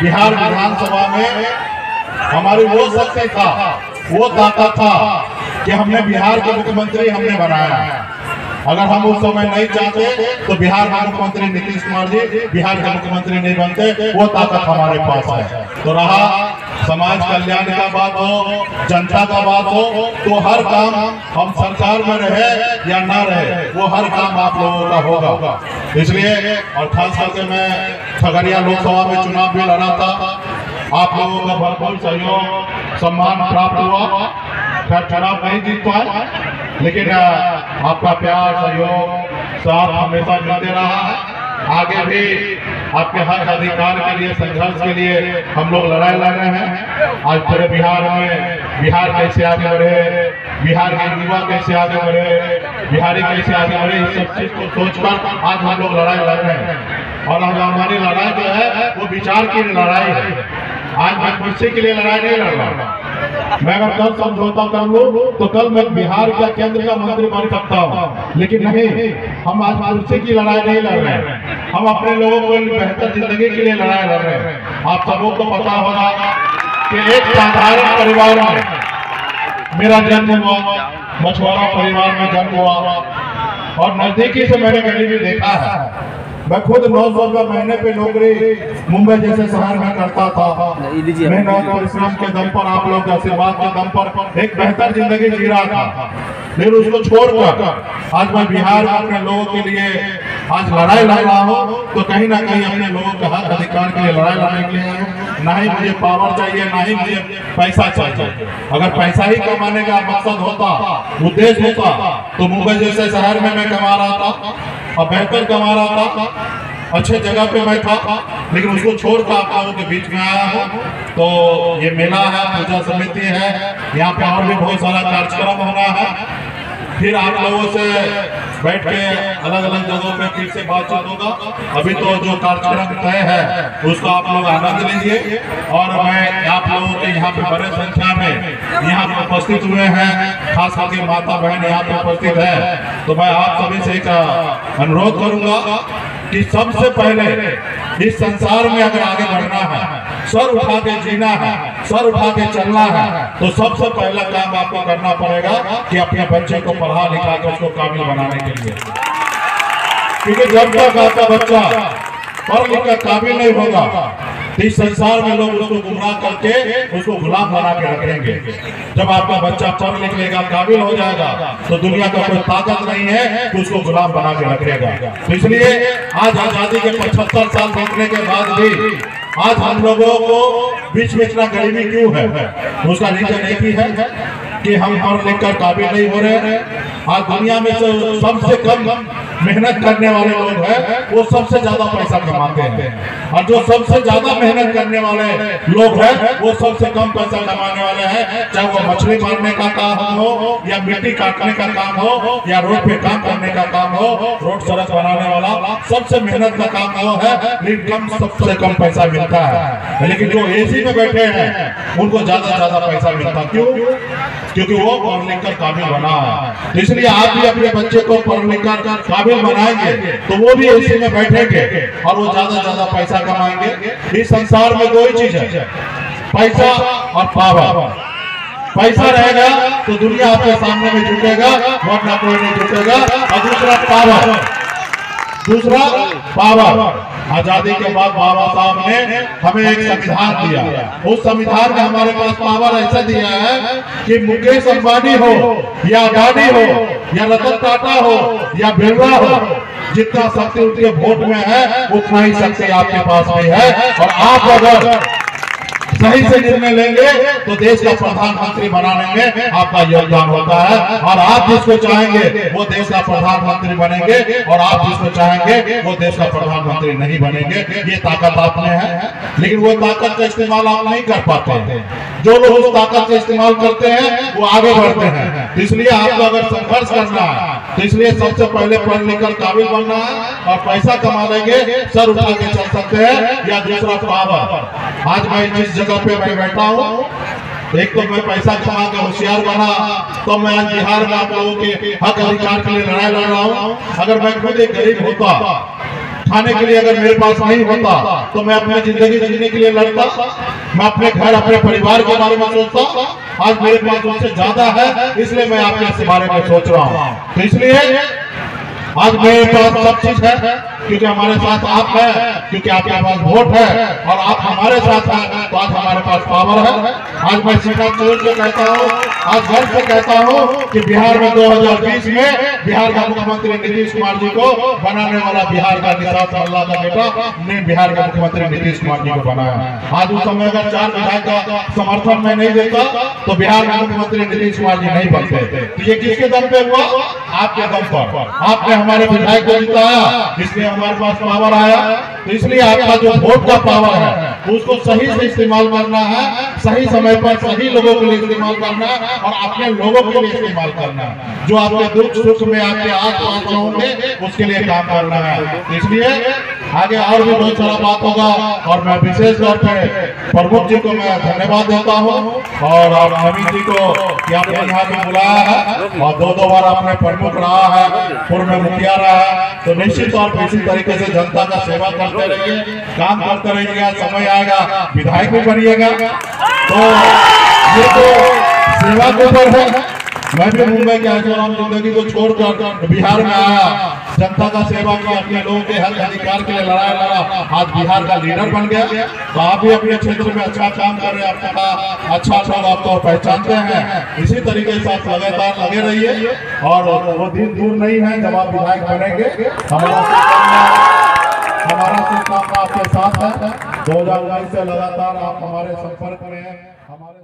बिहार विधानसभा में हमारी वो शक्ति था, वो ताकत था कि हमने बिहार के मुख्यमंत्री हमने बनाया। अगर हम उस समय नहीं चाहते तो बिहार के मुख्यमंत्री नीतीश कुमार जी बिहार के मुख्यमंत्री नहीं बनते। वो ताकत हमारे पास है। तो रहा समाज कल्याण का बात हो, जनता का बात हो, तो हर काम हम सरकार में रहे या ना रहे, वो हर काम आप लोगों का होगा। इसलिए और खास करके मैं खगड़िया लोकसभा में चुनाव भी लड़ा था। आप लोगों का भरपूर सहयोग सम्मान प्राप्त हुआ। खैर चुनाव नहीं जीत पाए, लेकिन आपका प्यार सहयोग साथ हमेशा मिलते रहा है। आगे भी आपके हक अधिकार के लिए, संघर्ष के लिए हम लोग लड़ाई लड़ रहे हैं। आज पूरे बिहार में बिहार कैसे आगे बढ़े, बिहार के युवा कैसे आगे बढ़े, बिहारी कैसे आगे बढ़े, इस सब चीज को सोचकर आज हम लोग लड़ाई लड़ रहे हैं। और आज हमारी लड़ाई जो है वो विचार की लड़ाई है। आज मैं कुर्सी के लिए लड़ाई नहीं लड़ रहा। मैं अगर कल समझौता कर लूं तो कल मैं बिहार का केंद्र का मंत्री बन सकता हूं, लेकिन नहीं, हम आज कुर्सी की लड़ाई नहीं लड़ रहे हैं। हम अपने लोगों को बेहतर जिंदगी के लिए लड़ाई लड़ रहे हैं। आप सबों को पता होगा कि एक साधारण परिवार में मेरा जन्म हुआ, मछुआरा परिवार में जन्म हुआ और नजदीकी से मैंने गरीबी देखा है। मैं खुद 900 रुपये महीने पे नौकरी मुंबई जैसे शहर में करता था। मेहनत परिश्रम के दम पर, आप लोग के आशीर्वाद के दम पर एक बेहतर जिंदगी जी रहा था। फिर उसको छोड़कर आज मैं बिहार में अपने लोगों के लिए आज लड़ाई लड़ रहा हूँ, तो कहीं ना कहीं अपने लोगों के हक अधिकार के लिए लड़ाई लड़ने के लिए ना ही मुझे पावर चाहिए, ना ही मुझे पैसा चाहिए। अगर पैसा ही कमाने का मकसद होता, उद्देश्य होता, तो मुंबई जैसे शहर में मैं कमा रहा था और बेहतर कमा रहा था, अच्छे जगह पे मैं था, लेकिन उसको छोड़कर आप लोगों के बीच में आया हूँ। तो ये मेला है, पूजा समिति है, यहाँ पे और भी बहुत सारा कार्यक्रम होना है। फिर आप लोगों से बैठ के अलग अलग जगहों पे फिर से बातचीत होगा। अभी तो जो कार्यक्रम तय है उसका आप लोग आनंद लीजिए। और मैं आप लोगों के यहाँ पे बड़े संख्या में यहाँ पे उपस्थित हुए हैं, खास करके माता बहन यहाँ पे उपस्थित है, तो मैं आप सभी से एक अनुरोध करूंगा कि सबसे पहले इस संसार में अगर आगे बढ़ना है, सर उठा के जीना है, सर उठा के चलना है, तो सबसे पहला काम आपको करना पड़ेगा कि अपने बच्चे को पढ़ा लिखा के उसको काबिल बनाने के लिए। क्योंकि जब तक आपका बच्चा पढ़ लिख कर काबिल नहीं होगा, इस संसार में लोग उसको गुमराह करके उसको गुलाम बना के रखेंगे। जब आपका बच्चा पढ़ लिख लेगा, काबिल हो जाएगा, तो दुनिया का कोई ताकत नहीं है कि उसको गुलाम बना के रखेगा। तो इसलिए आज आजादी के 75 साल बीतने के बाद भी आज हम लोगों को बीच में इतना गरीबी क्यों है? उसका रीजन एक ही है कि हम पढ़ लिख कर काबिल नहीं हो रहे हैं। आज दुनिया में सबसे कम मेहनत करने वाले लोग हैं, वो सबसे ज्यादा पैसा कमाते हैं, और जो सबसे ज्यादा मेहनत करने वाले लोग हैं वो सबसे कम पैसा कमाने वाले हैं। चाहे वो मछली मारने का काम हो, या मिट्टी काटने का काम हो, या रोड पे काम करने का काम हो, रोड सड़क बनाने वाला सबसे मेहनत का काम वो है, लेकिन सबसे कम पैसा मिलता है। लेकिन जो एसी में बैठे हैं उनको ज्यादा पैसा मिलता। क्यों? क्योंकि वो पढ़ लिख कर काबिल बना है। तो इसलिए आप भी अपने बच्चे को पढ़ लिख कर काबिल बनाएंगे तो वो भी एसी में बैठेंगे और वो ज्यादा पैसा कमाएंगे। इस संसार में दो ही चीज है, पैसा और पावर। पैसा रहेगा तो दुनिया आपके सामने में झुकेगा, वरना कोई नहीं झुकेगा। और दूसरा पावर। आजादी के बाद बाबा साहब ने हमें एक संविधान दिया। उस संविधान में हमारे पास पावर ऐसा दिया है कि मुकेश अंबानी हो या अडानी हो या रतन टाटा हो या बिरला हो, जितना शक्ति उनके वोट में है उतना ही शक्ति आपके पास भी है। और आप अगर सही से निर्णय लेंगे तो देश का प्रधानमंत्री बनाने में आपका योगदान होता है। और आप जिसको चाहेंगे वो देश का प्रधानमंत्री बनेंगे, और आप जिसको चाहेंगे वो देश का प्रधानमंत्री नहीं बनेंगे। ये ताकत आप में है, लेकिन वो ताकत का इस्तेमाल आप नहीं कर पाते हैं। जो लोग उस ताकत का इस्तेमाल करते हैं वो आगे बढ़ते हैं। तो इसलिए आपको अगर संघर्ष करना है तो इसलिए सबसे पहले पढ़ लिख कर काबिल बनना है, और पैसा कमा लेंगे, सर उठा के चल सकते हैं। या दूसरा पावर। आज मैं जिस जगह पे मैं बैठा हूँ, एक तो मैं पैसा कमा के होशियार बना, तो मैं आज बिहार में आप लोगों के हक अधिकार के लिए लड़ाई लड़ रहा हूँ। अगर मैं खुद एक गरीब होता, खाने के लिए अगर मेरे पास नहीं होता तो मैं अपनी जिंदगी जीने के लिए लड़ता, मैं अपने घर अपने परिवार के बारे में सोचता। आज मेरे पास उससे ज्यादा है, इसलिए मैं आपके इस बारे में सोच रहा हूँ। तो इसलिए आज मेरे पास सब चीज है क्योंकि हमारे साथ आप हैं, क्योंकि आपके पास वोट है और आप हमारे साथ हैं, तो आज हमारे पास पावर है। आज मैं सीधा तौर से कहता हूँ, आज गर्व से कहता हूँ कि बिहार में 2020 में बिहार का मुख्यमंत्री नीतीश कुमार जी को बनाने वाला बिहार का निषाद अल्लाह का बेटा ने बिहार का मुख्यमंत्री नीतीश कुमार जी को बनाया। आज उस समय अगर 4 विधायक का समर्थन में नहीं देता तो बिहार का मुख्यमंत्री नीतीश कुमार जी नहीं बनते। तो ये किसके दम पे हुआ? आपके दम पर। आपने हमारे विधायक को जिताया, इसलिए हमारे पास पावर आया। तो इसलिए आपका जो वोट का पावर है उसको सही से इस्तेमाल करना है, सही समय पर सही लोगों के लिए इस्तेमाल करना है और अपने लोगों के लिए इस्तेमाल करना है। जो आपके दुख सुख में आपके आस-पास होंगे उसके लिए काम करना है। तो इसलिए आगे और भी बहुत सारा बात होगा और मैं विशेष तौर पे प्रमुख जी को मैं धन्यवाद देता हूँ और नवीन जी को कि आपने यहाँ पे बुलाया है और 2 बार आपने प्रमुख रहा है, पूर्व में मुखिया रहा है। तो निश्चित तौर पर इसी तरीके से जनता का सेवा करते रहिए, काम करते रहिएगा, समय आएगा विधायक भी बनिएगा। तो ये तो सेवा के ऊपर है। मैं भी मुंबई के आराम जिंदगी को छोड़कर बिहार में आया, जनता का सेवा किया, अपने लोगों के हक अधिकार के लिए लड़ाई लड़ा, आज बिहार का लीडर बन गया। तो आप भी अपने क्षेत्र में अच्छा काम कर रहे हैं, आपका अच्छा लोग आपको पहचानते हैं। इसी तरीके से आप लगातार लगे रहिए और वो दिन दूर नहीं है जब आप विधायक बनेंगे। हमारा शुभकामना आपके साथ है। 2019 से लगातार आप हमारे संपर्क में हैं। हमारे